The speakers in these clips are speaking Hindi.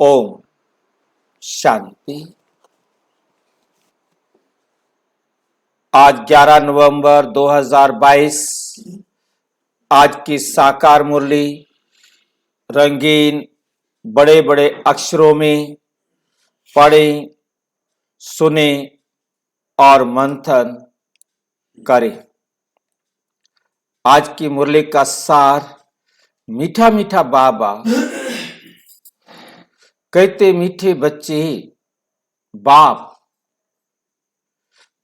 ओम शांति। आज 11 नवंबर 2022, आज की साकार मुरली रंगीन बड़े बड़े अक्षरों में पढ़ें, सुने और मंथन करें। आज की मुरली का सार मीठा मीठा बाबा कहते, मीठे बच्चे बाप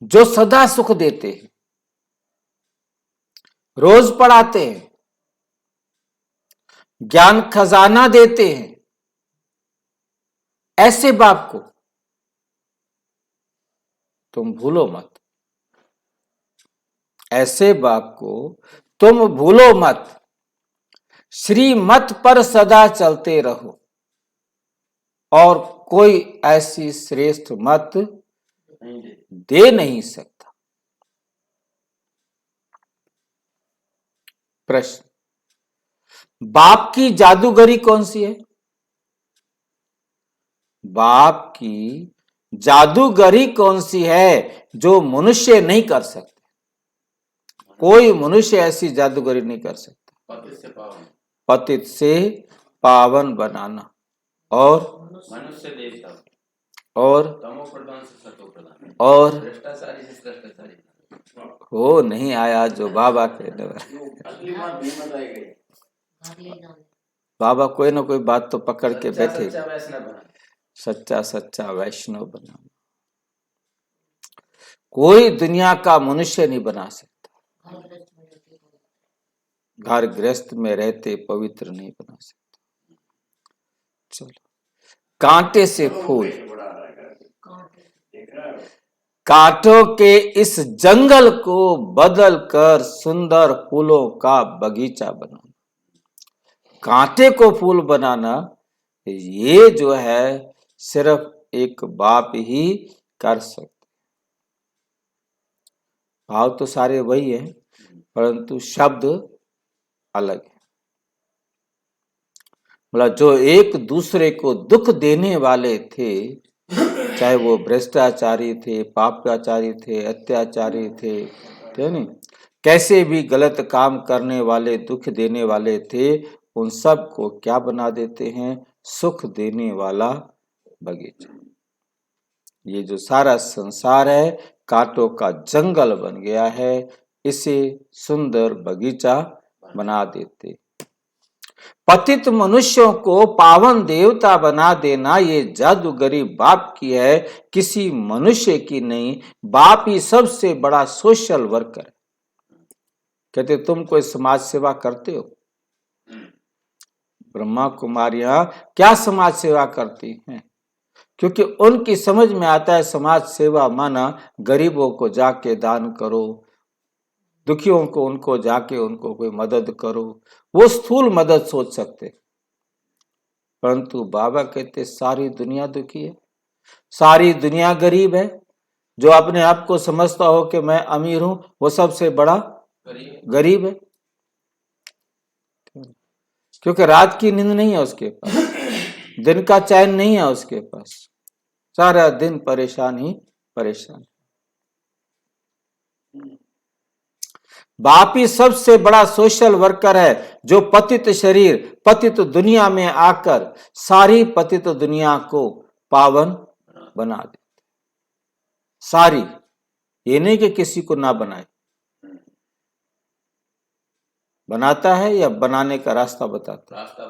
जो सदा सुख देते हैं, रोज पढ़ाते हैं, ज्ञान खजाना देते हैं, ऐसे बाप को तुम भूलो मत। ऐसे बाप को तुम भूलो मत। श्रीमत पर सदा चलते रहो और कोई ऐसी श्रेष्ठ मत दे नहीं सकता। प्रश्न, बाप की जादूगरी कौन सी है? बाप की जादूगरी कौन सी है जो मनुष्य नहीं कर सकते? कोई मनुष्य ऐसी जादूगरी नहीं कर सकता। पतित से पावन बनाना और मनुष्य देवता और तमोप्रधान से सतोप्रधान और भ्रष्टाचारी से श्रेष्ठाचारी। हो नहीं आया जो बाबा कहने वाले। बाबा कोई ना कोई बात तो पकड़ के बैठे। सच्चा सच्चा वैष्णव बनाना कोई दुनिया का मनुष्य नहीं बना सकता। घर गृहस्थ में रहते पवित्र नहीं बना सकता। चलो, कांटे से फूल, कांटों के इस जंगल को बदल कर सुंदर फूलों का बगीचा बनाना। कांटे को फूल बनाना ये जो है सिर्फ एक बाप ही कर सकते। भाव तो सारे वही है, परंतु शब्द अलग है। बोला जो एक दूसरे को दुख देने वाले थे, चाहे वो भ्रष्टाचारी थे, पापाचारी थे, अत्याचारी थे नहीं, कैसे भी गलत काम करने वाले, दुख देने वाले थे, उन सब को क्या बना देते हैं? सुख देने वाला बगीचा। ये जो सारा संसार है कांटों का जंगल बन गया है, इसे सुंदर बगीचा बना देते। पतित मनुष्यों को पावन देवता बना देना ये जादूगरी बाप की है, किसी मनुष्य की नहीं। बाप ही सबसे बड़ा सोशल वर्कर है। कहते तुम कोई समाज सेवा करते हो? ब्रह्मा कुमारियां क्या समाज सेवा करती हैं? क्योंकि उनकी समझ में आता है समाज सेवा माना गरीबों को जाके दान करो, दुखियों को उनको जाके उनको कोई मदद करो। वो स्थूल मदद सोच सकते, परंतु बाबा कहते सारी दुनिया दुखी है, सारी दुनिया गरीब है। जो अपने आप को समझता हो कि मैं अमीर हूं, वो सबसे बड़ा गरीब है। क्योंकि रात की नींद नहीं है उसके पास, दिन का चैन नहीं है उसके पास, सारा दिन परेशान ही परेशान। बाप ही सबसे बड़ा सोशल वर्कर है, जो पतित शरीर, पतित दुनिया में आकर सारी पतित दुनिया को पावन बना देते। सारी, ये नहीं कि किसी को ना बनाए, बनाता है या बनाने का रास्ता बताता है?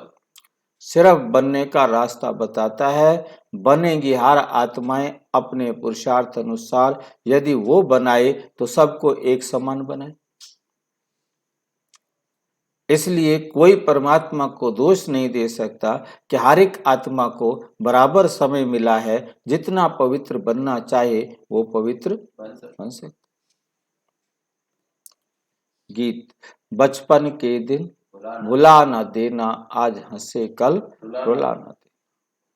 सिर्फ बनने का रास्ता बताता है। बनेगी हर आत्माएं अपने पुरुषार्थ अनुसार। यदि वो बनाए तो सबको एक समान बनाए। इसलिए कोई परमात्मा को दोष नहीं दे सकता कि हर एक आत्मा को बराबर समय मिला है। जितना पवित्र बनना चाहे वो पवित्र बन सकता। गीत, बचपन के दिन भुला न देना, आज हंसे कल रुला न दे।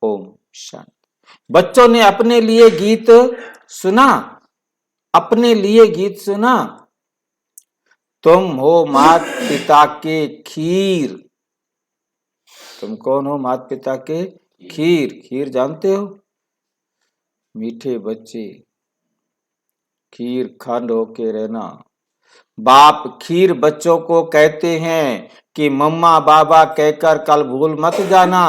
ओम शांति। बच्चों ने अपने लिए गीत सुना, अपने लिए गीत सुना। तुम हो मात पिता के खीर। तुम कौन हो? मात पिता के खीर, खीर जानते हो? मीठे बच्चे, खीर खंड होके रहना। बाप खीर बच्चों को कहते हैं कि मम्मा बाबा कहकर कल भूल मत जाना,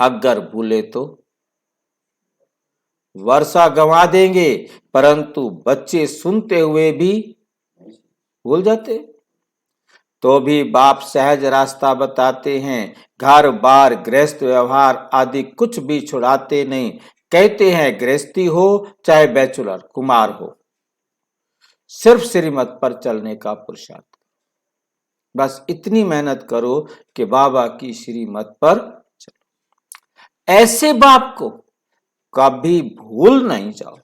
अगर भूले तो वर्षा गंवा देंगे, परंतु बच्चे सुनते हुए भी भूल जाते। तो भी बाप सहज रास्ता बताते हैं, घर बार गृहस्थ व्यवहार आदि कुछ भी छुड़ाते नहीं। कहते हैं गृहस्थी हो चाहे बैचलर कुमार हो, सिर्फ श्रीमत पर चलने का पुरुषार्थ, बस इतनी मेहनत करो कि बाबा की श्रीमत पर चलो। ऐसे बाप को कभी भूल नहीं जाओ।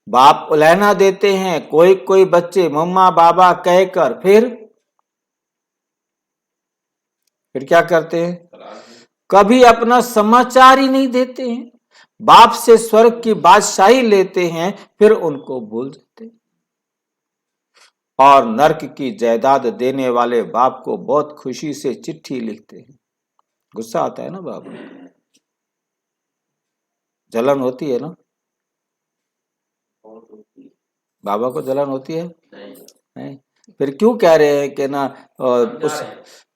बाप उलहना देते हैं, कोई कोई बच्चे मम्मा बाबा कहकर फिर क्या करते हैं? कभी अपना समाचार ही नहीं देते हैं। बाप से स्वर्ग की बादशाही लेते हैं, फिर उनको भूल जाते हैं। और नरक की जायदाद देने वाले बाप को बहुत खुशी से चिट्ठी लिखते हैं। गुस्सा आता है ना बाप को, जलन होती है ना? बाबा को जलन होती है? नहीं। फिर क्यों कह रहे हैं कि ना उस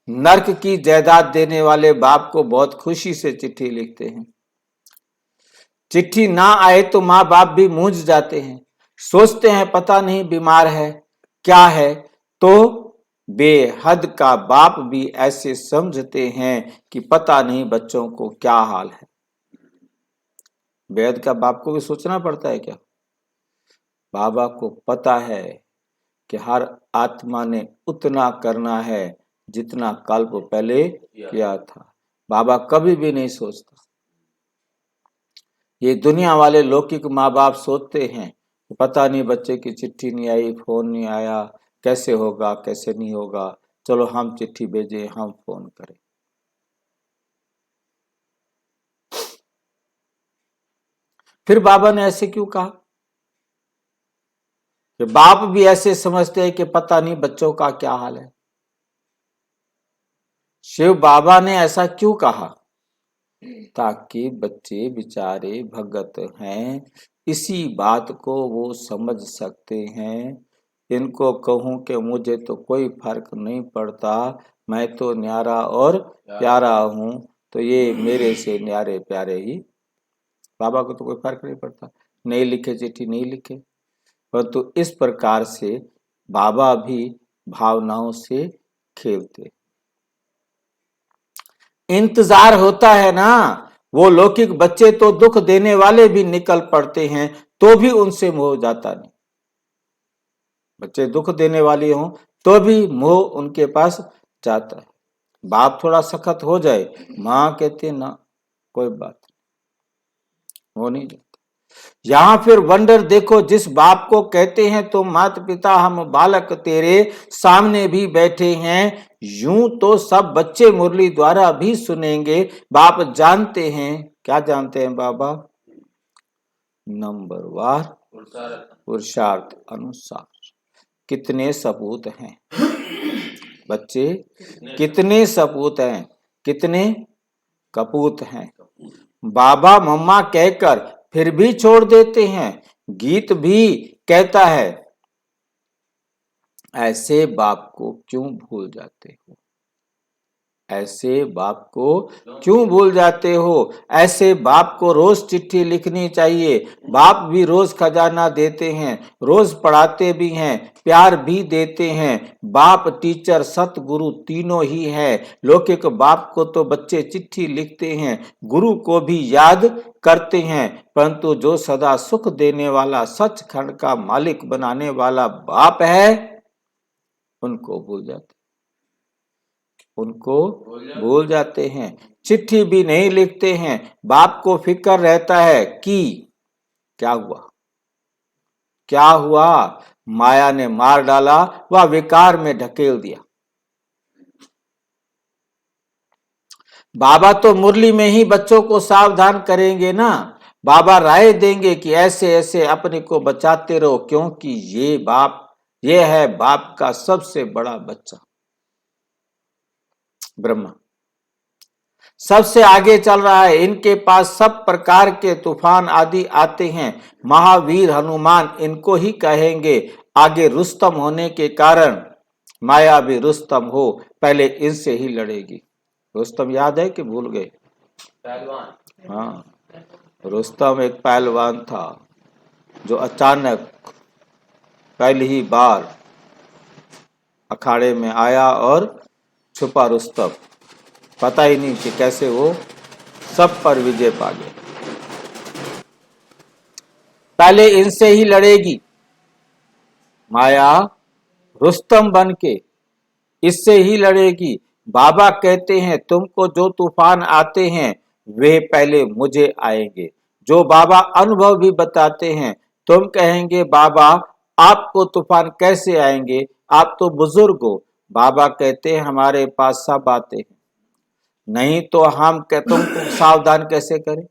नरक की जायदाद देने वाले बाप को बहुत खुशी से चिट्ठी लिखते हैं। चिट्ठी ना आए तो माँ बाप भी मूंझ जाते हैं, सोचते हैं पता नहीं बीमार है क्या है। तो बेहद का बाप भी ऐसे समझते हैं कि पता नहीं बच्चों को क्या हाल है। बेहद का बाप को भी सोचना पड़ता है क्या? बाबा को पता है कि हर आत्मा ने उतना करना है जितना कल्प पहले किया था। बाबा कभी भी नहीं सोचता। ये दुनिया वाले लौकिक माँ बाप सोचते हैं पता नहीं बच्चे की चिट्ठी नहीं आई, फोन नहीं आया, कैसे होगा कैसे नहीं होगा, चलो हम चिट्ठी भेजें, हम फोन करें। फिर बाबा ने ऐसे क्यों कहा? कि बाप भी ऐसे समझते हैं कि पता नहीं बच्चों का क्या हाल है। शिव बाबा ने ऐसा क्यों कहा? ताकि बच्चे बेचारे भगत हैं, इसी बात को वो समझ सकते हैं। इनको कहूं कि मुझे तो कोई फर्क नहीं पड़ता, मैं तो न्यारा और प्यारा हूं, तो ये मेरे से न्यारे प्यारे ही। बाबा को तो कोई फर्क नहीं पड़ता, नहीं लिखे चिट्ठी नहीं लिखे, परंतु इस प्रकार से बाबा भी भावनाओं से खेलते। इंतजार होता है ना, वो लौकिक बच्चे तो दुख देने वाले भी निकल पड़ते हैं, तो भी उनसे मोह जाता नहीं। बच्चे दुख देने वाले हों तो भी मोह उनके पास जाता है। बाप थोड़ा सख्त हो जाए, माँ कहती है ना कोई बात वो नहीं जाता। यहां फिर वंडर देखो, जिस बाप को कहते हैं तो माता पिता हम बालक तेरे सामने भी बैठे हैं, यूं तो सब बच्चे मुरली द्वारा भी सुनेंगे। बाप जानते हैं, क्या जानते हैं बाबा? नंबरवार पुरुषार्थ अनुसार कितने सपूत हैं बच्चे, कितने सपूत हैं, कितने कपूत हैं। बाबा मम्मा कहकर फिर भी छोड़ देते हैं। गीत भी कहता है, ऐसे बाप को क्यों भूल जाते हो? ऐसे बाप को क्यों भूल जाते हो? ऐसे बाप को रोज चिट्ठी लिखनी चाहिए। बाप भी रोज खजाना देते हैं, रोज पढ़ाते भी हैं, प्यार भी देते हैं। बाप टीचर सतगुरु तीनों ही है। लौकिक बाप को तो बच्चे चिट्ठी लिखते हैं, गुरु को भी याद करते हैं, परंतु जो सदा सुख देने वाला सचखंड का मालिक बनाने वाला बाप है उनको भूल जाते, उनको भूल जाते हैं। चिट्ठी भी नहीं लिखते हैं। बाप को फिक्र रहता है कि क्या हुआ, क्या हुआ, माया ने मार डाला व विकार में ढकेल दिया। बाबा तो मुरली में ही बच्चों को सावधान करेंगे ना। बाबा राय देंगे कि ऐसे ऐसे अपने को बचाते रहो, क्योंकि ये है बाप का सबसे बड़ा बच्चा ब्रह्मा। सबसे आगे चल रहा है। इनके पास सब प्रकार के तूफान आदि आते हैं। महावीर हनुमान इनको ही कहेंगे। आगे रुस्तम होने के कारण माया भी रुस्तम हो, पहले इनसे ही लड़ेगी। रुस्तम याद है कि भूल गए? पहलवान। हाँ, रुस्तम एक पहलवान था जो अचानक पहली ही बार अखाड़े में आया और छुपा रुस्तम, पता ही नहीं कि कैसे वो सब पर विजय पा गया। पहले इनसे ही लड़ेगी माया, रुस्तम बन के इससे ही लड़ेगी। बाबा कहते हैं तुमको जो तूफान आते हैं वे पहले मुझे आएंगे। जो बाबा अनुभव भी बताते हैं, तुम कहेंगे बाबा आपको तूफान कैसे आएंगे, आप तो बुजुर्ग हो। बाबा कहते हैं हमारे पास सब आते हैं, नहीं तो हम तुमको सावधान कैसे करें।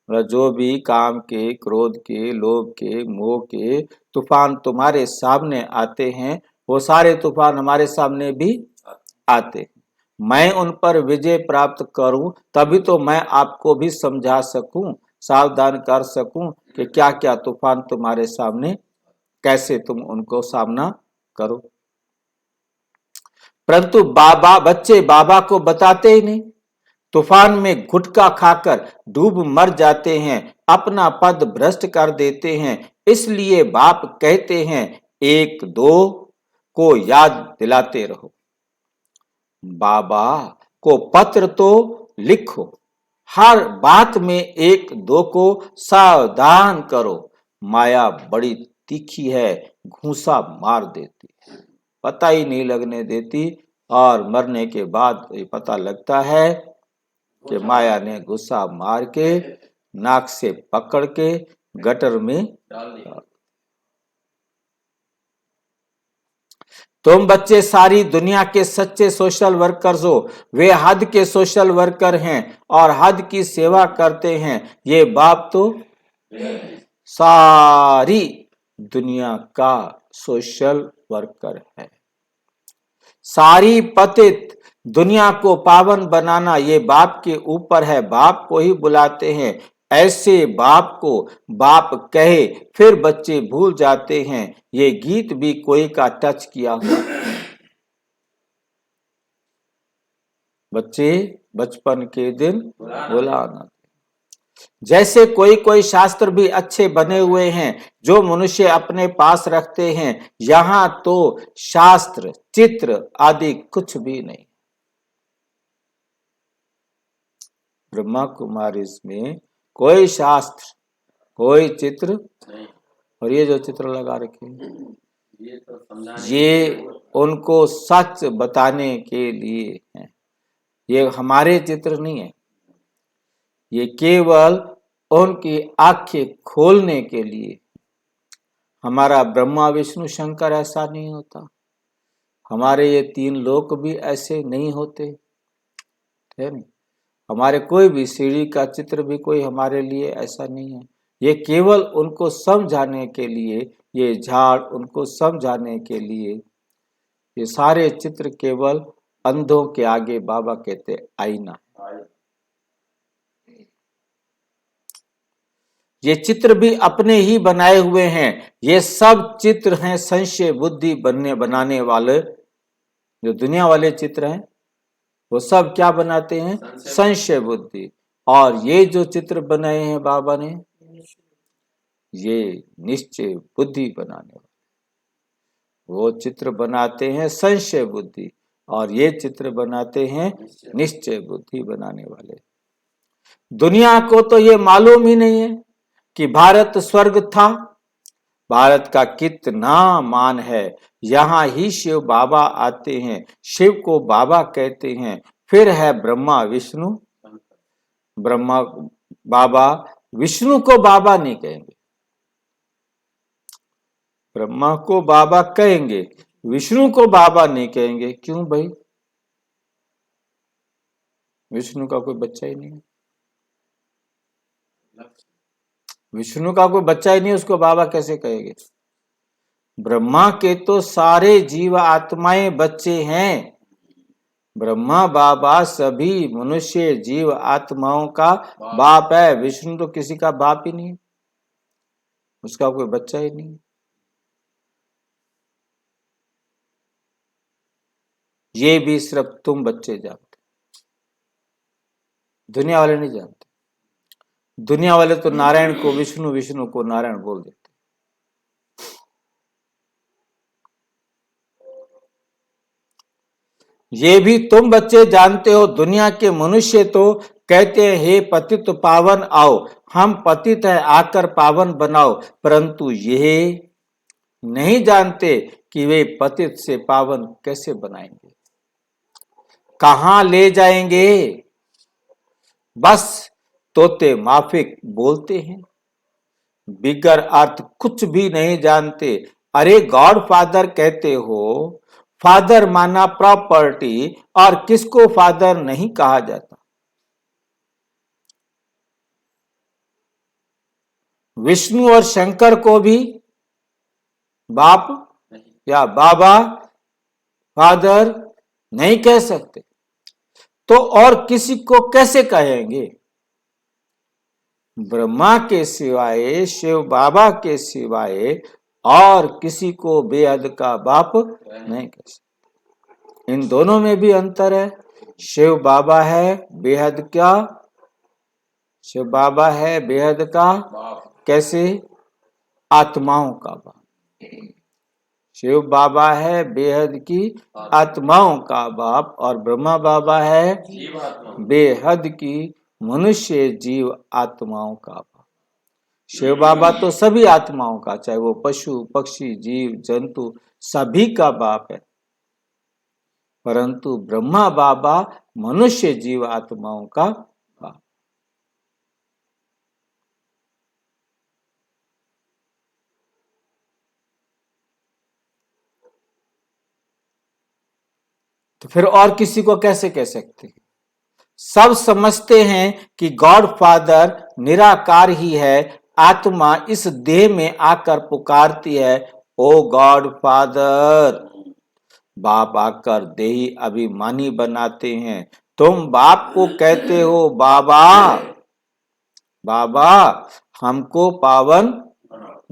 जो भी काम के, क्रोध के, लोभ के, मोह के तूफान तुम्हारे सामने आते हैं, वो सारे तूफान हमारे सामने भी आते हैं। मैं उन पर विजय प्राप्त करूं तभी तो मैं आपको भी समझा सकूं, सावधान कर सकूं कि क्या क्या तूफान तुम्हारे सामने, कैसे तुम उनको सामना करो। परंतु बच्चे बाबा को बताते ही नहीं, तूफान में गुटखा खाकर डूब मर जाते हैं, अपना पद भ्रष्ट कर देते हैं। इसलिए बाप कहते हैं एक दो को याद दिलाते रहो। बाबा को पत्र तो लिखो, हर बात में एक दो को सावधान करो। माया बड़ी तीखी है, घूंसा मार देती, पता ही नहीं लगने देती, और मरने के बाद ये पता लगता है कि माया ने गुस्सा मार के नाक से पकड़ के गटर में डाल दिया। तुम बच्चे सारी दुनिया के सच्चे सोशल वर्कर्स हो। वे हद के सोशल वर्कर हैं और हद की सेवा करते हैं। ये बाप तो सारी दुनिया का सोशल वर्कर है। सारी पतित दुनिया को पावन बनाना ये बाप के ऊपर है। बाप को ही बुलाते हैं। ऐसे बाप को बाप कहे फिर बच्चे भूल जाते हैं। ये गीत भी कोई का टच किया हुआ। बच्चे बचपन के दिन भुलाना। जैसे कोई शास्त्र भी अच्छे बने हुए हैं जो मनुष्य अपने पास रखते हैं, यहाँ तो शास्त्र चित्र आदि कुछ भी नहीं। ब्रह्मा कुमारी में कोई शास्त्र, कोई चित्र नहीं। और ये जो चित्र लगा रखे हैं ये तो समझाने ये उनको सच बताने के लिए हैं। ये हमारे चित्र नहीं है, ये केवल उनकी आंखें खोलने के लिए। हमारा ब्रह्मा विष्णु शंकर ऐसा नहीं होता, हमारे ये तीन लोक भी ऐसे नहीं होते, है नहीं। हमारे कोई भी सीढ़ी का चित्र भी कोई हमारे लिए ऐसा नहीं है। ये केवल उनको समझाने के लिए, ये झाड़ उनको समझाने के लिए। ये सारे चित्र केवल अंधों के आगे बाबा कहते आईना। ये चित्र भी अपने ही बनाए हुए हैं। ये सब चित्र हैं संशय बुद्धि बनाने वाले। जो दुनिया वाले चित्र हैं वो सब क्या बनाते हैं? संशय बुद्धि। और ये जो चित्र बनाए हैं बाबा ने, ये निश्चय बुद्धि बनाने वाले। वो चित्र बनाते हैं संशय बुद्धि और ये चित्र बनाते हैं निश्चय बुद्धि बनाने वाले। दुनिया को तो ये मालूम ही नहीं है कि भारत स्वर्ग था। भारत का कितना मान है। यहाँ ही शिव बाबा आते हैं, शिव को बाबा कहते हैं। फिर है ब्रह्मा विष्णु, ब्रह्मा बाबा, विष्णु को बाबा नहीं कहेंगे। ब्रह्मा को बाबा कहेंगे, विष्णु को बाबा नहीं कहेंगे। क्यों भाई? विष्णु का कोई बच्चा ही नहीं है। विष्णु का कोई बच्चा ही नहीं, उसको बाबा कैसे कहेंगे? ब्रह्मा के तो सारे जीव आत्माएं बच्चे हैं। ब्रह्मा बाबा सभी मनुष्य जीव आत्माओं का बाप है। विष्णु तो किसी का बाप ही नहीं, उसका कोई बच्चा ही नहीं। ये भी सिर्फ तुम बच्चे जानते, दुनिया वाले नहीं जानते। दुनिया वाले तो नारायण को विष्णु, विष्णु को नारायण बोल देते। ये भी तुम बच्चे जानते हो। दुनिया के मनुष्य तो कहते हैं हे पतित पावन आओ, हम पतित है आकर पावन बनाओ, परंतु ये नहीं जानते कि वे पतित से पावन कैसे बनाएंगे, कहां ले जाएंगे। बस तोते माफिक बोलते हैं, बिगर अर्थ कुछ भी नहीं जानते। अरे गॉड फादर कहते हो, फादर माना प्रॉपर्टी, और किसको फादर नहीं कहा जाता। विष्णु और शंकर को भी बाप या बाबा, फादर नहीं कह सकते, तो और किसी को कैसे कहेंगे। ब्रह्मा के सिवाय, शिव बाबा के सिवाय और किसी को बेहद का बाप नहीं कह सकते। इन दोनों में भी अंतर है। शिव बाबा है बेहद क्या, शिव बाबा है बेहद का कैसे, आत्माओं का बाप। शिव बाबा है बेहद की आत्माओं का बाप, और ब्रह्मा बाबा है बेहद की मनुष्य जीव आत्माओं का बाप। शिव बाबा तो सभी आत्माओं का, चाहे वो पशु पक्षी जीव जंतु सभी का बाप है, परंतु ब्रह्मा बाबा मनुष्य जीव आत्माओं का बाप। तो फिर और किसी को कैसे कह सकते हैं। सब समझते हैं कि गॉड फादर निराकार ही है। आत्मा इस देह में आकर पुकारती है, ओ गॉड फादर। बाप आकर देही अभिमानी बनाते हैं। तुम बाप को कहते हो बाबा, बाबा हमको पावन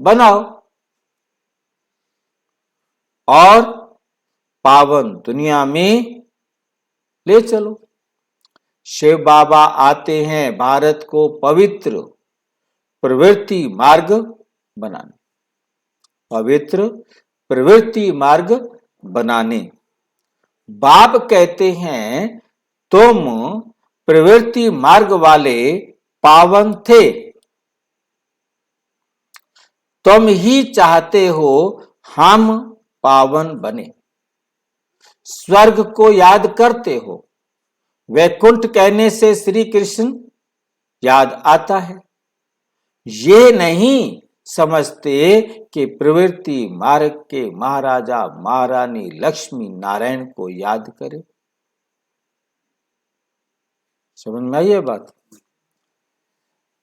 बनाओ, और पावन दुनिया में ले चलो। शिव बाबा आते हैं भारत को पवित्र प्रवृत्ति मार्ग बनाने, पवित्र प्रवृत्ति मार्ग बनाने। बाप कहते हैं तुम प्रवृत्ति मार्ग वाले पावन थे, तुम ही चाहते हो हम पावन बने। स्वर्ग को याद करते हो, वैकुंठ कहने से श्री कृष्ण याद आता है। ये नहीं समझते कि प्रवृत्ति मार्ग के महाराजा महारानी लक्ष्मी नारायण को याद करें। समझ में आई ये बात।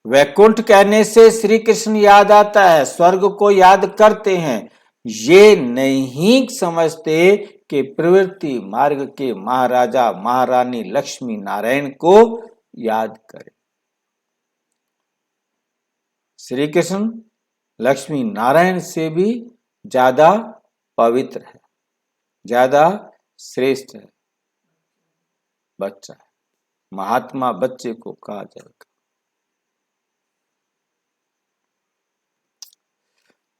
वैकुंठ कहने से श्री कृष्ण याद आता है, स्वर्ग को याद करते हैं। ये नहीं समझते कि प्रवृत्ति मार्ग के महाराजा महारानी लक्ष्मी नारायण को याद करें। श्री कृष्ण लक्ष्मी नारायण से भी ज्यादा पवित्र है, ज्यादा श्रेष्ठ है, बच्चा है, महात्मा बच्चे को कहा जाएगा।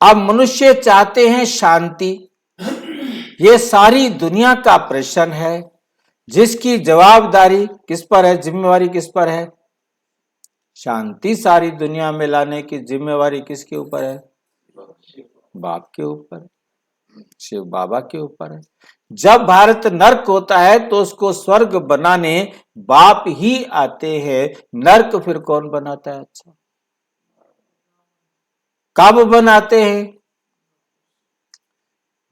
अब मनुष्य चाहते हैं शांति। ये सारी दुनिया का प्रश्न है, जिसकी जवाबदारी किस पर है, जिम्मेवारी किस पर है। शांति सारी दुनिया में लाने की जिम्मेवारी किसके ऊपर है, बाप के ऊपर, शिव बाबा के ऊपर है। जब भारत नर्क होता है तो उसको स्वर्ग बनाने बाप ही आते हैं। नर्क फिर कौन बनाता है, अच्छा कब बनाते हैं,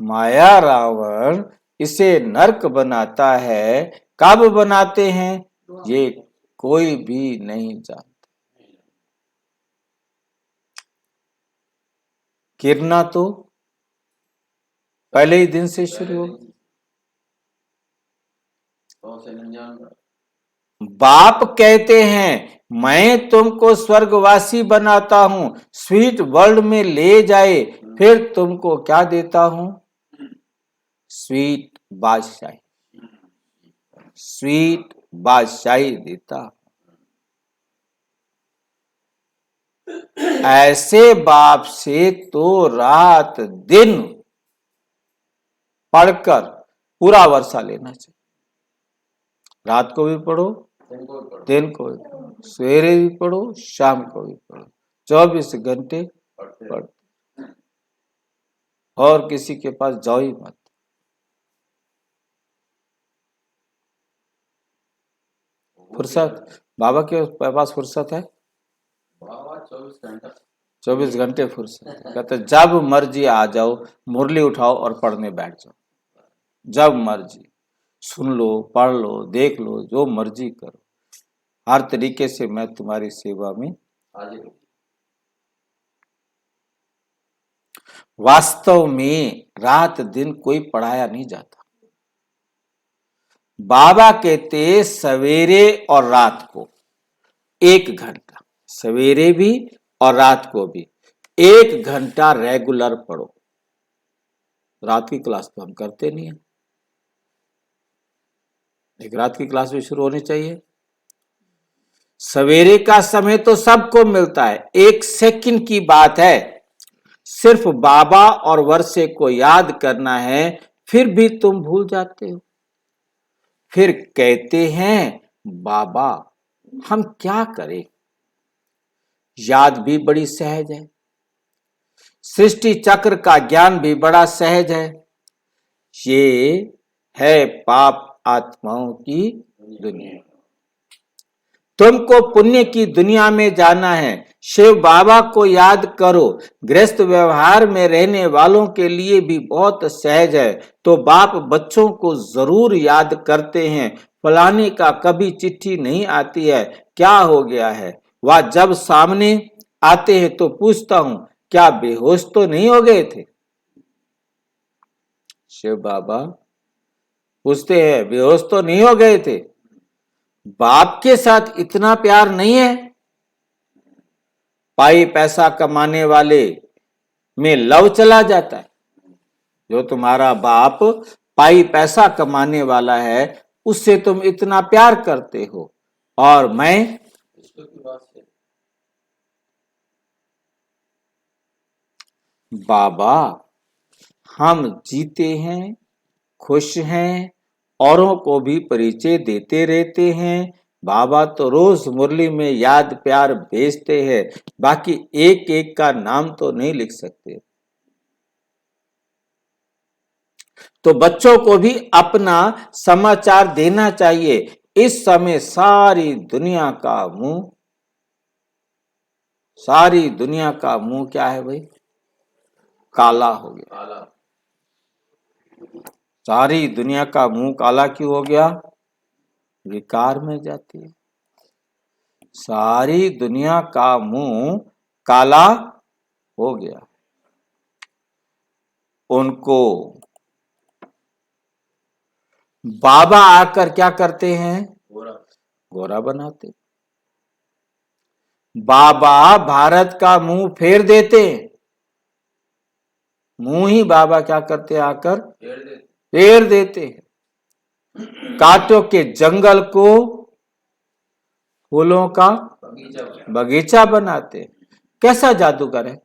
माया रावण इसे नर्क बनाता है। कब बनाते हैं ये कोई भी नहीं जानता। गिरना तो पहले ही दिन से शुरू हो, 100 से 99। बाप कहते हैं मैं तुमको स्वर्गवासी बनाता हूं, स्वीट वर्ल्ड में ले जाए, फिर तुमको क्या देता हूं? स्वीट बादशाही, स्वीट बादशाही देता हूं। ऐसे बाप से तो रात दिन पढ़कर पूरा वर्षा लेना चाहिए। रात को भी पढ़ो, दिन को भी पढ़ो, सवेरे भी पढ़ो, शाम को भी पढ़ो, 24 घंटे पढ़ो, और किसी के पास जाओ ही मत। फुर्सत बाबा के पास फुर्सत है? बाबा 24 घंटा, 24 घंटे फुर्सत। कहते जब मर्जी आ जाओ, मुरली उठाओ और पढ़ने बैठ जाओ, जब मर्जी सुन लो, पढ़ लो, देख लो, जो मर्जी करो, हर तरीके से मैं तुम्हारी सेवा में हाजिर हूँ। वास्तव में रात दिन कोई पढ़ाया नहीं जाता। बाबा कहते सवेरे और रात को 1 घंटा, सवेरे भी और रात को भी 1 घंटा रेगुलर पढ़ो। रात की क्लास तो हम करते नहीं है, एक रात की क्लास भी शुरू होनी चाहिए। सवेरे का समय तो सबको मिलता है, 1 सेकंड की बात है, सिर्फ बाबा और वर्षे को याद करना है, फिर भी तुम भूल जाते हो। फिर कहते हैं बाबा हम क्या करें? याद भी बड़ी सहज है, सृष्टि चक्र का ज्ञान भी बड़ा सहज है। ये है पाप आत्माओं की दुनिया। तुमको पुण्य की दुनिया में जाना है, शिव बाबा को याद करो। गृहस्थ व्यवहार में रहने वालों के लिए भी बहुत सहज है, तो बाप बच्चों को जरूर याद करते हैं। फलाने का कभी चिट्ठी नहीं आती है, क्या हो गया है? वह जब सामने आते हैं तो पूछता हूं क्या बेहोश तो नहीं हो गए थे? शिव बाबा पूछते हैं बेहोश तो नहीं हो गए थे? बाप के साथ इतना प्यार नहीं है? पाई पैसा कमाने वाले में लव चला जाता है। जो तुम्हारा बाप पाई पैसा कमाने वाला है, उससे तुम इतना प्यार करते हो, और मैं बाबा हम जीते हैं, खुश हैं, औरों को भी परिचय देते रहते हैं। बाबा तो रोज मुरली में याद प्यार भेजते हैं, बाकी एक एक का नाम तो नहीं लिख सकते। तो बच्चों को भी अपना समाचार देना चाहिए। इस समय सारी दुनिया का मुंह क्या है भाई? काला हो गया। काला। सारी दुनिया का मुंह काला क्यों हो गया? विकार में जाती है। सारी दुनिया का मुंह काला हो गया। उनको बाबा आकर क्या करते हैं? गोरा बनाते। बाबा भारत का मुंह फेर देते। मुंह ही बाबा क्या करते हैं? आकर फेर देते। कांटों के जंगल को फूलों का बगीचा बनाते। कैसा जादूगर है?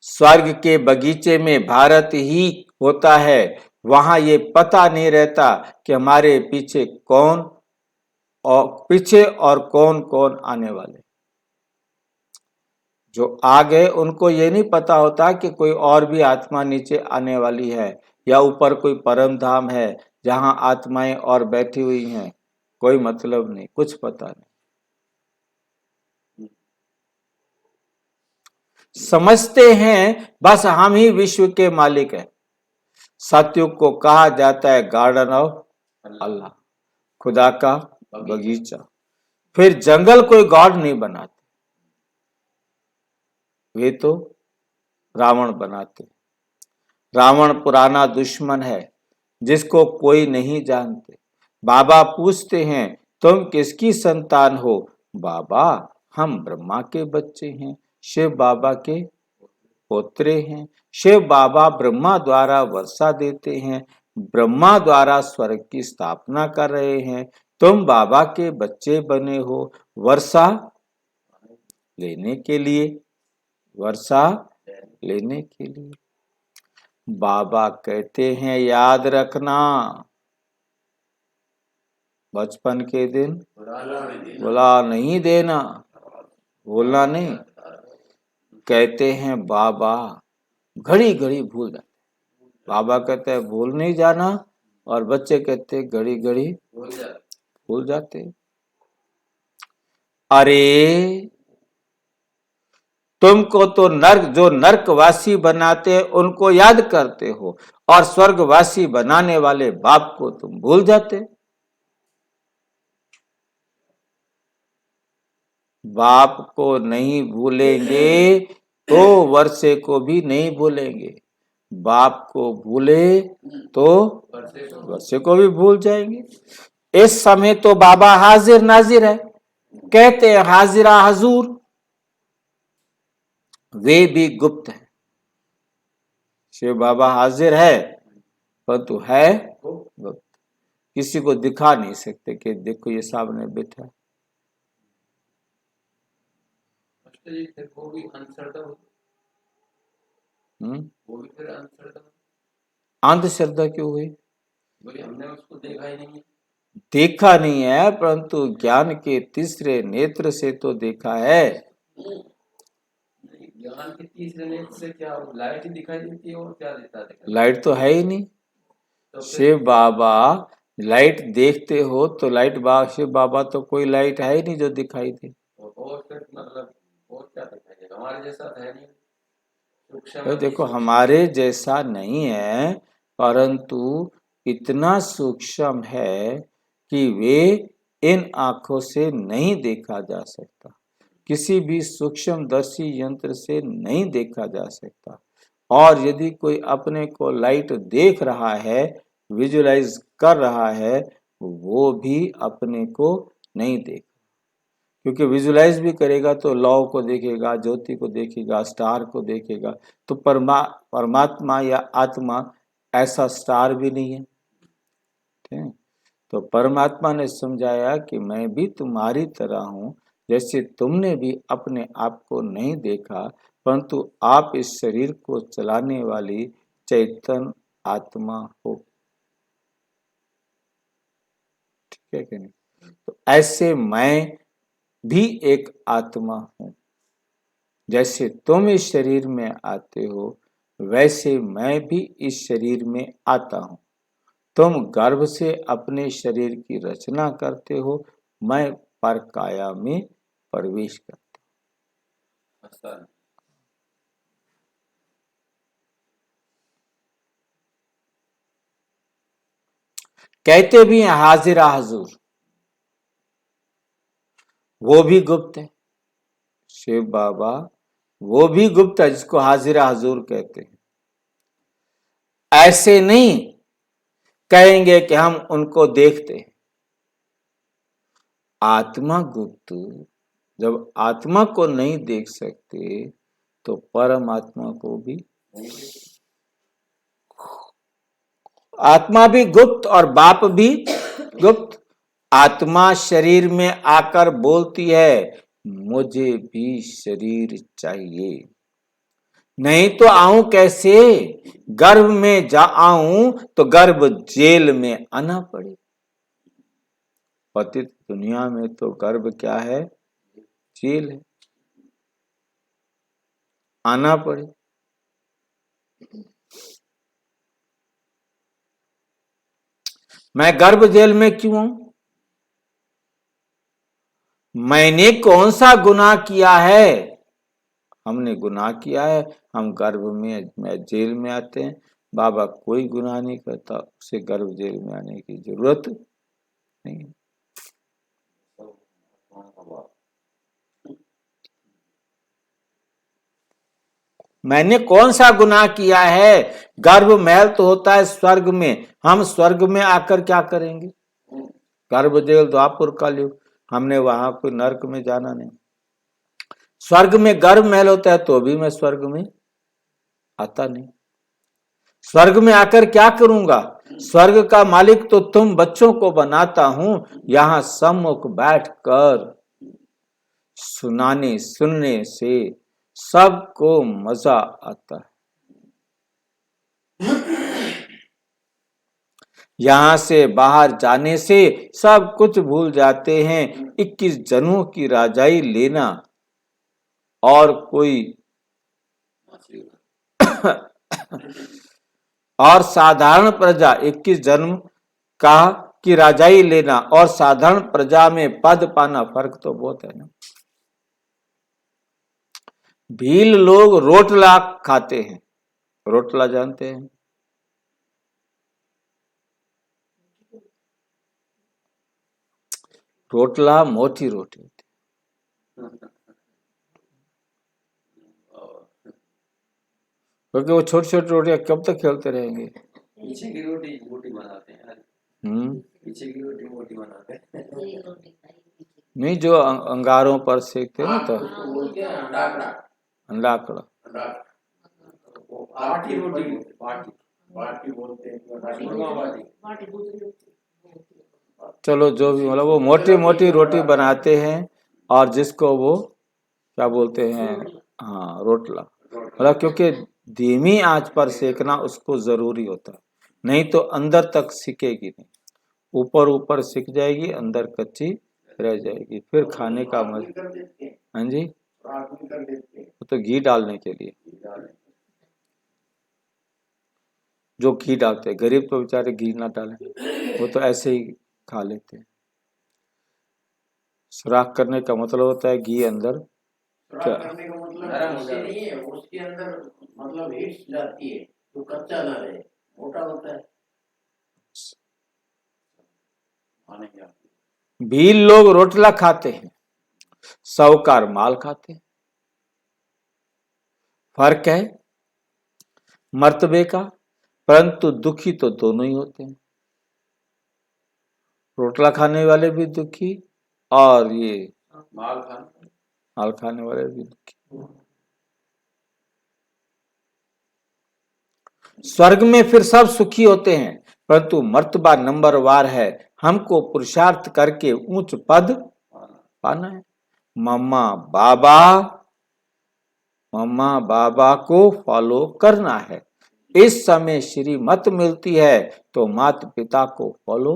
स्वर्ग के बगीचे में भारत ही होता है, वहां ये पता नहीं रहता कि हमारे पीछे और कौन कौन आने वाले। जो आ गए उनको ये नहीं पता होता कि कोई और भी आत्मा नीचे आने वाली है, या ऊपर कोई परम धाम है जहां आत्माएं और बैठी हुई हैं। कोई मतलब नहीं, कुछ पता नहीं। समझते हैं बस हम ही विश्व के मालिक हैं। सतयुग को कहा जाता है गार्डन ऑफ अल्लाह, खुदा का बगीचा। फिर जंगल कोई गॉड नहीं बनाते, वे तो रावण बनाते। रावण पुराना दुश्मन है, जिसको कोई नहीं जानते। बाबा पूछते हैं, तुम किसकी संतान हो? बाबा, हम ब्रह्मा के बच्चे हैं, शिव बाबा के पोत्रे हैं। शिव बाबा ब्रह्मा द्वारा वर्षा देते हैं, ब्रह्मा द्वारा स्वर्ग की स्थापना कर रहे हैं। तुम बाबा के बच्चे बने हो वर्षा लेने के लिए, वर्षा लेने के लिए। बाबा कहते हैं, याद रखना, बचपन के दिन भुला नहीं देना, भूलना नहीं। कहते हैं बाबा घड़ी घड़ी भूल जाते, बाबा कहते हैं भूल नहीं जाना, और बच्चे कहते हैं घड़ी घड़ी भूल जाते। अरे तुमको तो नर्क, जो नर्कवासी बनाते हैं उनको याद करते हो, और स्वर्गवासी बनाने वाले बाप को तुम भूल जाते। बाप को नहीं भूलेंगे तो वर्षे को भी नहीं भूलेंगे, बाप को भूले तो वर्षे को भी भूल जाएंगे। इस समय तो बाबा हाजिर नाजिर है, कहते हैं हाजिरा हजूर, वे भी गुप्त है। शिव बाबा हाजिर है परंतु है गुप्त, किसी को दिखा नहीं सकते कि देखो ये सामने बैठा है। वो भी अंधश्रद्धा, वो भी फिर अंधश्रद्धा। अंधश्रद्धा क्यों हुई? बोले हमने उसको देखा ही नहीं है। देखा नहीं है परंतु ज्ञान के तीसरे नेत्र से तो देखा है। ज्ञान के तीसरे नेत्र से क्या लाइट ही दिखाई देती है और क्या देता है? लाइट तो है ही नहीं। तो शिव बाबा लाइट देखते हो तो लाइट शिव बाबा तो कोई लाइट है ही नहीं जो दिखाई दे। और फिर मतलब और क्या दिखाई देगा? हमारे जैसा तो है नहीं। तो देखो हमारे जैसा नहीं है परंतु इतना सूक्ष्म है कि वे इन आंखों से नहीं देखा जा सकता, किसी भी सूक्ष्मदर्शी यंत्र से नहीं देखा जा सकता। और यदि कोई अपने को लाइट देख रहा है, विजुलाइज कर रहा है, वो भी अपने को नहीं देख, क्योंकि विजुलाइज भी करेगा तो लौ को देखेगा, ज्योति को देखेगा, स्टार को देखेगा। तो परमात्मा या आत्मा ऐसा स्टार भी नहीं है, ठीक है? तो परमात्मा ने समझाया कि मैं भी तुम्हारी तरह हूं, जैसे तुमने भी अपने आप को नहीं देखा परंतु आप इस शरीर को चलाने वाली चैतन्य आत्मा हो, ठीक है कि नहीं? तो ऐसे मैं भी एक आत्मा हूं, जैसे तुम इस शरीर में आते हो वैसे मैं भी इस शरीर में आता हूं। तुम गर्भ से अपने शरीर की रचना करते हो, मैं परकाया में प्रवेश करता हूं। कहते भी हैं हाजिरा हजूर, वो भी गुप्त है। शिव बाबा वो भी गुप्त है जिसको हाजिरा हजूर कहते हैं। ऐसे नहीं कहेंगे कि हम उनको देखते हैं। आत्मा गुप्त, जब आत्मा को नहीं देख सकते तो परमात्मा को भी, आत्मा भी गुप्त और बाप भी गुप्त। आत्मा शरीर में आकर बोलती है मुझे भी शरीर चाहिए, नहीं तो आऊं कैसे? गर्भ में जा आऊं तो गर्भ जेल में आना पड़े। पतित दुनिया में तो गर्भ क्या है? जेल है, आना पड़े। मैं गर्भ जेल में क्यों हूं? मैंने कौन सा गुनाह किया है? हमने गुनाह किया है, हम गर्भ में जेल में आते हैं। बाबा कोई गुनाह नहीं करता, उसे गर्भ जेल में आने की जरूरत नहीं। मैंने कौन सा गुनाह किया है? गर्भ महल तो होता है स्वर्ग में, हम स्वर्ग में आकर क्या करेंगे? गर्भ जेल द्वापुर का युग, हमने वहां कोई नर्क में जाना नहीं। स्वर्ग में गर्भ महल होता है तो भी मैं स्वर्ग में आता नहीं। स्वर्ग में आकर क्या करूंगा? स्वर्ग का मालिक तो तुम बच्चों को बनाता हूं, यहां सम्मुख बैठकर सुनने से सबको मजा आता है। यहां से बाहर जाने से सब कुछ भूल जाते हैं। 21 जन्मों की राजाई लेना और कोई और साधारण प्रजा, 21 जन्म का की राजाई लेना और साधारण प्रजा में पद पाना, फर्क तो बहुत है ना। भील लोग रोटला खाते हैं। रोटला जानते हैं? रोटला मोटी रोटी होती है, क्योंकि वो छोटी छोटी रोटियां कब तक खेलते रहेंगे। पीछे की रोटी मोटी बनाते हैं। पीछे की रोटी मोटी बनाते हैं। नहीं, जो अंगारों पर सेकते हैं ना, तो बोलते हैं अंडाकड़ा। अंडाकड़ा। बाटी रोटी, बाटी बाटी बोलते हैं। चलो जो भी, मतलब वो मोटी मोटी रोटी बनाते हैं और जिसको वो क्या बोलते हैं, हाँ रोटला। मतलब क्योंकि धीमी आंच पर सेकना उसको जरूरी होता है, नहीं तो अंदर तक सिकेगी नहीं। ऊपर ऊपर सिक जाएगी, अंदर कच्ची रह जाएगी, फिर खाने का मजा। हाँ जी, वो तो घी डालने के लिए, जो घी डालते हैं। गरीब तो बेचारे घी ना डालें, वो तो ऐसे ही खा लेते हैं। सुराख करने का मतलब होता है घी अंदर क्या, करने का मतलब उससे नहीं है, उसके अंदर मतलब हिट्स जाती है तो कच्चा ना रहे, मोटा होता है। भील लोग रोटला खाते हैं, साहूकार माल खाते हैं। फर्क है मर्तबे का, परंतु दुखी तो दोनों ही होते हैं। रोटला खाने वाले भी दुखी और ये माल खाने वाले भी दुखी। स्वर्ग में फिर सब सुखी होते हैं, परंतु मर्तबा नंबरवार है। हमको पुरुषार्थ करके उच्च पद पाना है। मम्मा बाबा को फॉलो करना है। इस समय श्रीमत मिलती है तो माता पिता को फॉलो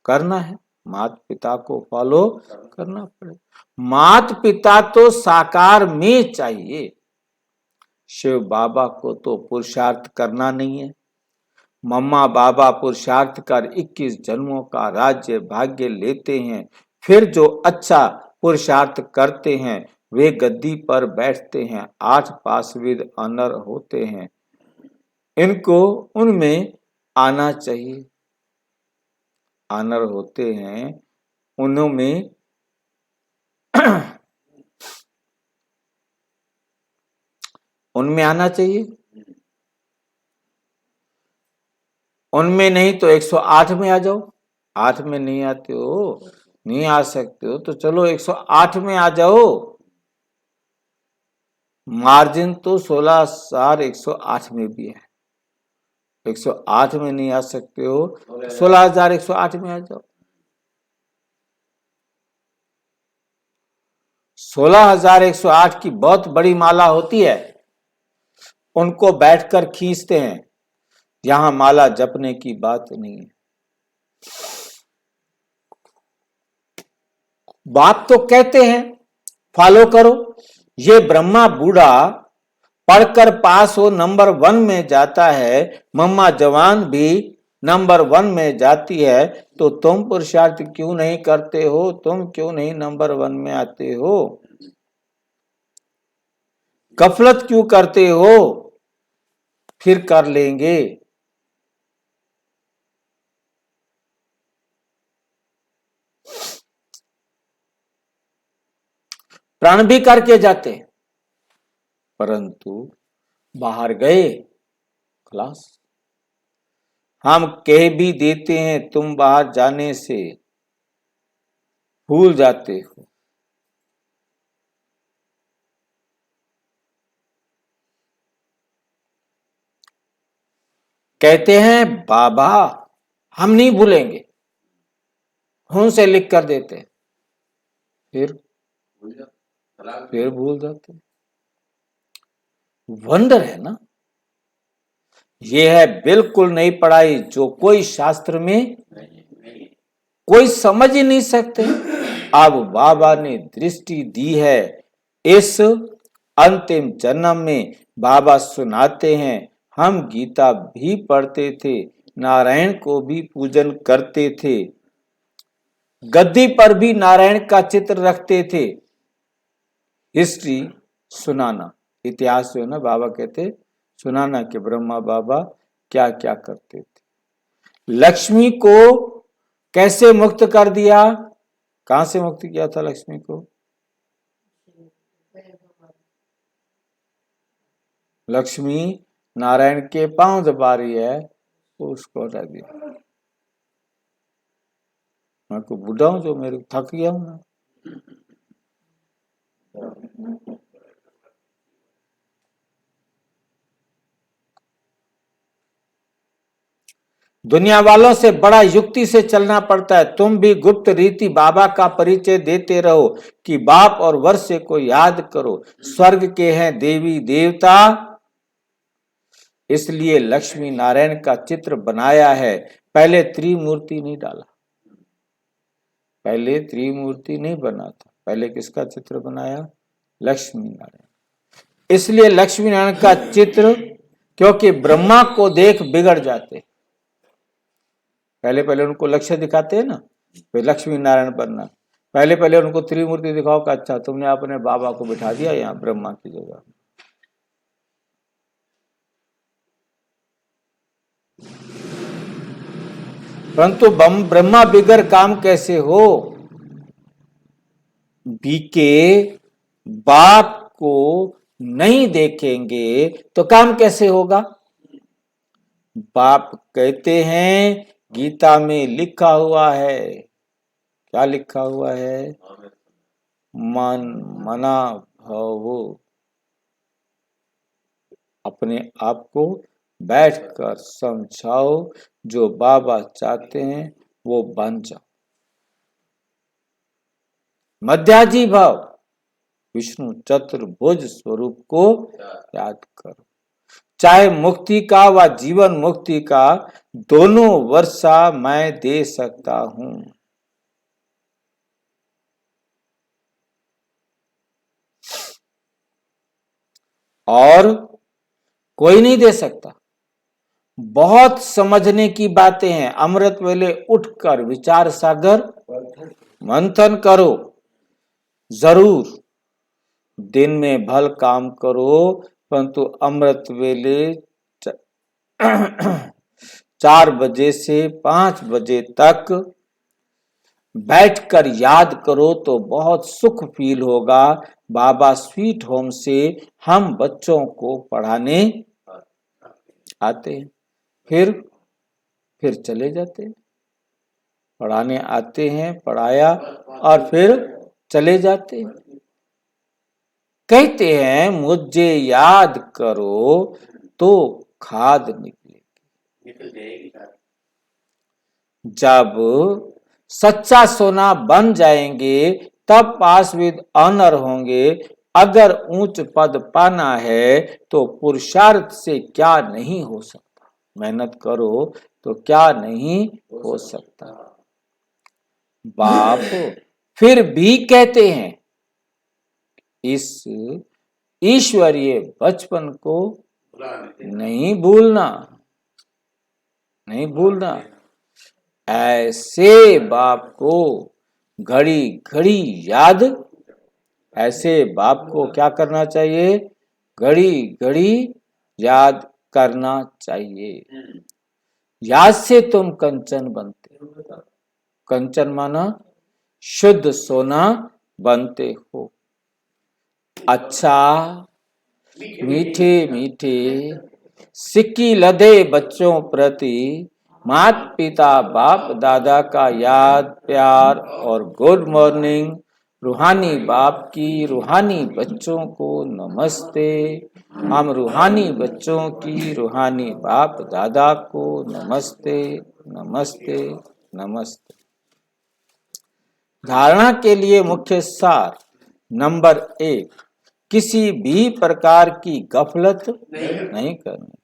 करना है। माता पिता को फॉलो करना पड़ेगा। माता पिता तो साकार में चाहिए, शिव बाबा को तो पुरुषार्थ करना नहीं है। मम्मा बाबा पुरुषार्थ कर 21 जन्मों का राज्य भाग्य लेते हैं, फिर जो अच्छा पुरुषार्थ करते हैं वे गद्दी पर बैठते हैं, 8 पासविद अनर होते हैं। इनको उनमें आना चाहिए। अनर होते हैं उनमें उनमें आना चाहिए। उनमें नहीं तो 108 में आ जाओ। 8 में नहीं आते हो, नहीं आ सकते हो तो चलो 108 में आ जाओ। मार्जिन तो 16,108 में भी है। 108 में नहीं आ सकते हो तो 16,108 में आ जाओ। 16,108 की बहुत बड़ी माला होती है, उनको बैठकर खींचते हैं। यहां माला जपने की बात नहीं है। बात तो कहते हैं फॉलो करो। ये ब्रह्मा बूढ़ा पढ़कर पास हो नंबर 1 में जाता है, मम्मा जवान भी नंबर 1 में जाती है, तो तुम पुरुषार्थ क्यों नहीं करते हो? तुम क्यों नहीं नंबर 1 में आते हो? गफलत क्यों करते हो? फिर कर लेंगे। प्रण भी करके जाते हैं, परंतु बाहर गए, खलास। हम कह भी देते हैं तुम बाहर जाने से भूल जाते हो। कहते हैं बाबा हम नहीं भूलेंगे, खून से लिख कर देते हैं, फिर भूल जाते हैं। वंडर है ना। ये है बिल्कुल नई पढ़ाई जो कोई शास्त्र में कोई समझ ही नहीं सकते। अब बाबा ने दृष्टि दी है। इस अंतिम जन्म में बाबा सुनाते हैं हम गीता भी पढ़ते थे, नारायण को भी पूजन करते थे, गद्दी पर भी नारायण का चित्र रखते थे। हिस्ट्री सुनाना, इतिहास जो है ना, बाबा कहते सुनाना कि ब्रह्मा बाबा क्या क्या करते थे। लक्ष्मी को कैसे मुक्त कर दिया? कहां से मुक्त किया था लक्ष्मी को? लक्ष्मी नारायण के पांव दबा रही है तो उसको हटा दिया। मैं को बूढ़ा हूं जो मेरे थक गया हूं मैं। दुनिया वालों से बड़ा युक्ति से चलना पड़ता है। तुम भी गुप्त रीति बाबा का परिचय देते रहो कि बाप और वर्षे को याद करो, स्वर्ग के हैं देवी देवता, इसलिए लक्ष्मी नारायण का चित्र बनाया है। पहले त्रिमूर्ति नहीं डाला, पहले त्रिमूर्ति नहीं बना था, पहले किसका चित्र बनाया? लक्ष्मी नारायण। इसलिए लक्ष्मी नारायण का चित्र, क्योंकि ब्रह्मा को देख बिगड़ जाते, पहले पहले उनको लक्ष्य दिखाते हैं ना, फिर लक्ष्मी नारायण बनना। पहले पहले उनको त्रिमूर्ति दिखाओ कि अच्छा तुमने अपने बाबा को बिठा दिया यहाँ ब्रह्मा की जगह। परंतु ब्रह्मा बिगड़ काम कैसे हो? बीके बाप को नहीं देखेंगे तो काम कैसे होगा? बाप कहते हैं गीता में लिखा हुआ है, क्या लिखा हुआ है? मन मना भवो। अपने आप को बैठकर समझाओ, जो बाबा चाहते हैं वो बन जाओ। मध्याजी भाव, विष्णु चतुर्भुज स्वरूप को याद करो। चाहे मुक्ति का व जीवन मुक्ति का दोनों वर्षा मैं दे सकता हूं। और कोई नहीं दे सकता। बहुत समझने की बातें हैं। अमृत वेले उठकर विचार सागर मंथन करो। जरूर दिन में भल काम करो, परंतु अमृत वेले 4 बजे से 5 बजे तक बैठकर याद करो तो बहुत सुख फील होगा। बाबा स्वीट होम से हम बच्चों को पढ़ाने आते हैं, फिर चले जाते हैं। पढ़ाने आते हैं, पढ़ाया और फिर चले जाते हैं। कहते हैं मुझे याद करो तो खाद निकलेगी। जब सच्चा सोना बन जाएंगे तब पास विद ऑनर होंगे। अगर ऊंच पद पाना है तो पुरुषार्थ से क्या नहीं हो सकता। मेहनत करो तो क्या नहीं हो सकता। बाप फिर भी कहते हैं इस ईश्वरीय बचपन को नहीं भूलना, नहीं भूलना। ऐसे बाप को घड़ी घड़ी याद, ऐसे बाप को क्या करना चाहिए? घड़ी घड़ी याद करना चाहिए। याद से तुम कंचन बनते हो। कंचन माना शुद्ध सोना बनते हो। अच्छा, मीठे मीठे सिक्की लदे बच्चों प्रति माता पिता बाप दादा का याद प्यार और गुड मॉर्निंग। रूहानी बाप की रूहानी बच्चों को नमस्ते। हम रूहानी बच्चों की रूहानी बाप दादा को नमस्ते नमस्ते नमस्ते। धारणा के लिए मुख्य सार। नंबर 1, किसी भी प्रकार की गफलत नहीं करनी।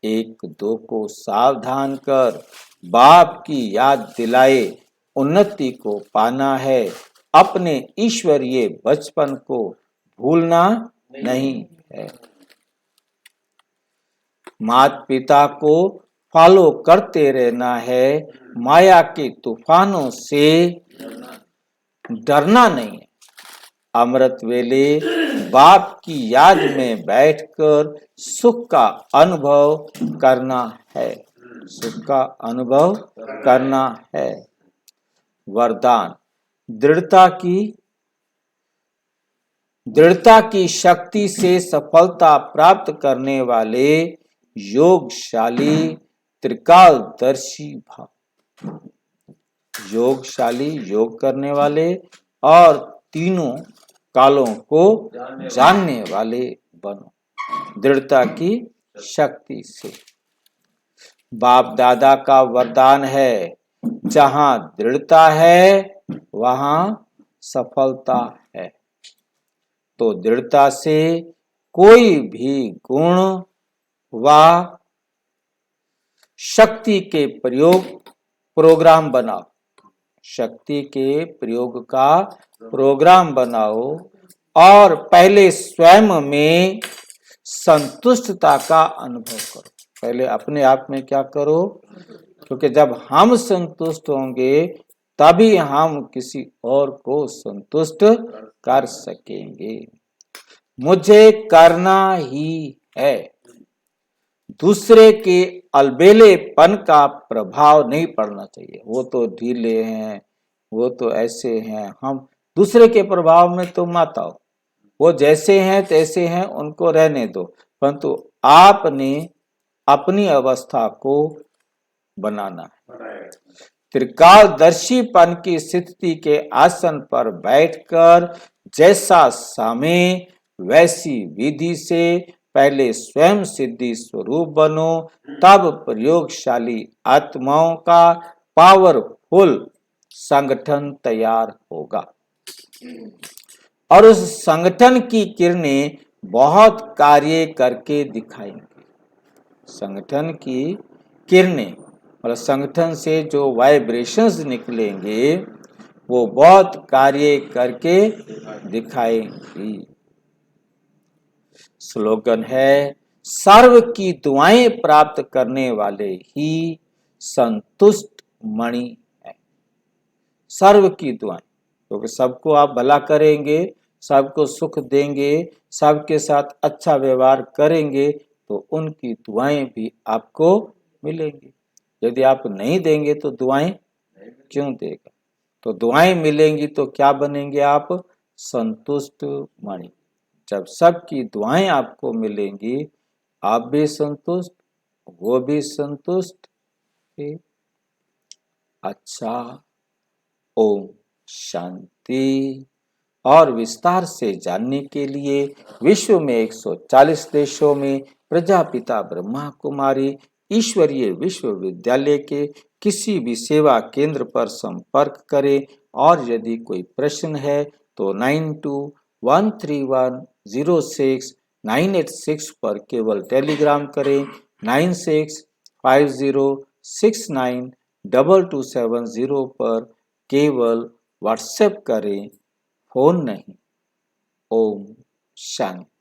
1-2 को सावधान कर बाप की याद दिलाए उन्नति को पाना है। अपने ईश्वरीय बचपन को भूलना नहीं है। माता पिता को फॉलो करते रहना है। माया के तूफानों से डरना नहीं है। अमृत वेले बाप की याद में बैठकर सुख का अनुभव करना है। सुख का अनुभव करना है। वरदान। दृढ़ता की शक्ति से सफलता प्राप्त करने वाले योगशाली त्रिकालदर्शी भाव। योगशाली योग करने वाले और तीनों कालों को जानने वाले बनो दृढ़ता की शक्ति से। बाप दादा का वरदान है, जहां दृढ़ता है वहां सफलता है। तो दृढ़ता से कोई भी गुण व शक्ति के प्रोग्राम बनाओ। शक्ति के प्रयोग का प्रोग्राम बनाओ और पहले स्वयं में संतुष्टता का अनुभव करो। पहले अपने आप में क्या करो, क्योंकि जब हम संतुष्ट होंगे तभी हम किसी और को संतुष्ट कर सकेंगे। मुझे करना ही है। दूसरे के अलबेलेपन का प्रभाव नहीं पड़ना चाहिए। वो तो ढीले हैं, वो तो ऐसे हैं। हम दूसरे के प्रभाव में तो मत आओ। वो जैसे हैं तैसे हैं, उनको रहने दो। परंतु आपने अपनी अवस्था को बनाना है। त्रिकालदर्शीपन की स्थिति के आसन पर बैठकर जैसा समय वैसी विधि से पहले स्वयं सिद्धि स्वरूप बनो। तब प्रयोगशाली आत्माओं का पावरफुल संगठन तैयार होगा और उस संगठन की किरणें बहुत कार्य करके दिखाएंगे। संगठन की किरणें मतलब संगठन से जो वाइब्रेशंस निकलेंगे वो बहुत कार्य करके दिखाएंगी। स्लोगन है, सर्व की दुआएं प्राप्त करने वाले ही संतुष्ट मणि है। सर्व की दुआएं, क्योंकि सबको आप भला करेंगे, सबको सुख देंगे, सबके साथ अच्छा व्यवहार करेंगे तो उनकी दुआएं भी आपको मिलेंगी। यदि आप नहीं देंगे तो दुआएं क्यों देगा? तो दुआएं मिलेंगी तो क्या बनेंगे आप? संतुष्ट मणि। जब सबकी दुआएं आपको मिलेंगी, आप भी संतुष्ट, वो भी संतुष्ट। अच्छा, ओम शांति। और विस्तार से जानने के लिए विश्व में 140 देशों में प्रजापिता ब्रह्मा कुमारी ईश्वरीय विश्वविद्यालय के किसी भी सेवा केंद्र पर संपर्क करें। और यदि कोई प्रश्न है तो 9213106986 पर केवल टेलीग्राम करें। 9650692270 पर केवल व्हाट्सएप करें, फोन नहीं। ओम शांति।